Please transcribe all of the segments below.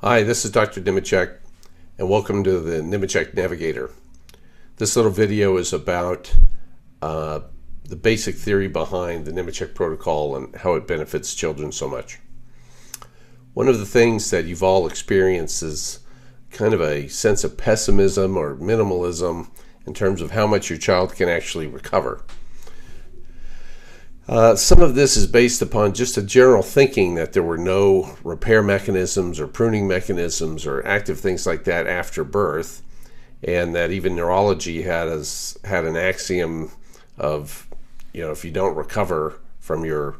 Hi, this is Dr. Nemechek, and welcome to the Nemechek Navigator. This little video is about the basic theory behind the Nemechek protocol and how it benefits children so much. One of the things that you've all experienced is kind of a sense of pessimism or minimalism in terms of how much your child can actually recover. Some of this is based upon just a general thinking that there were no repair mechanisms or pruning mechanisms or active things like that after birth, and that even neurology had an axiom of, if you don't recover from your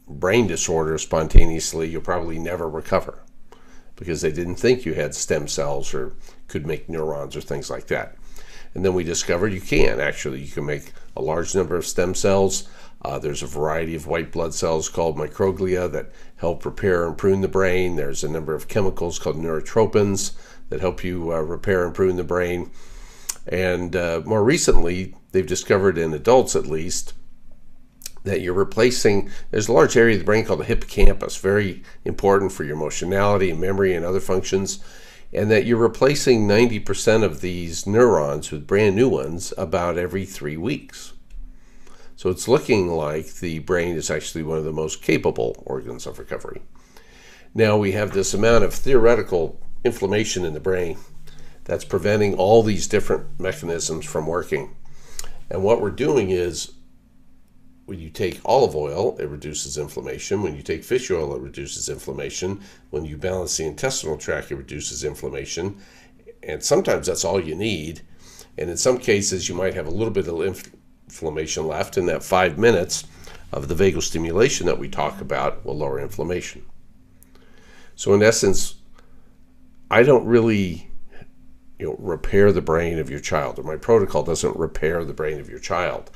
brain disorder spontaneously, you'll probably never recover, because they didn't think you had stem cells or could make neurons or things like that. And then we discovered you can. Actually, you can make a large number of stem cells. There's a variety of white blood cells called microglia that help repair and prune the brain. There's a number of chemicals called neurotropins that help you repair and prune the brain. And more recently, they've discovered in adults at least that you're replacing, there's a large area of the brain called the hippocampus, very important for your emotionality and memory and other functions, and that you're replacing 90% of these neurons with brand new ones about every 3 weeks. So it's looking like the brain is actually one of the most capable organs of recovery. Now we have this amount of theoretical inflammation in the brain that's preventing all these different mechanisms from working. And what we're doing is, when you take olive oil, it reduces inflammation. When you take fish oil, it reduces inflammation. When you balance the intestinal tract, it reduces inflammation. And sometimes that's all you need. And in some cases, you might have a little bit of inflammation left, and that 5 minutes of the vagal stimulation that we talk about will lower inflammation. So in essence, I don't really repair the brain of your child, or my protocol doesn't repair the brain of your child.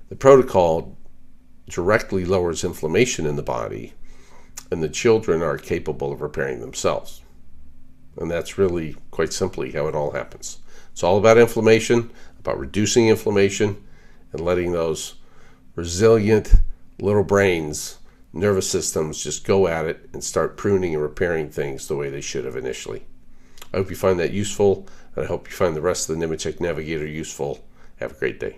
The protocol directly lowers inflammation in the body, and the children are capable of repairing themselves. And that's really quite simply how it all happens. It's all about inflammation, about reducing inflammation, and letting those resilient little brains, nervous systems, just go at it and start pruning and repairing things the way they should have initially. I hope you find that useful, and I hope you find the rest of the Nemechek Navigator useful. Have a great day.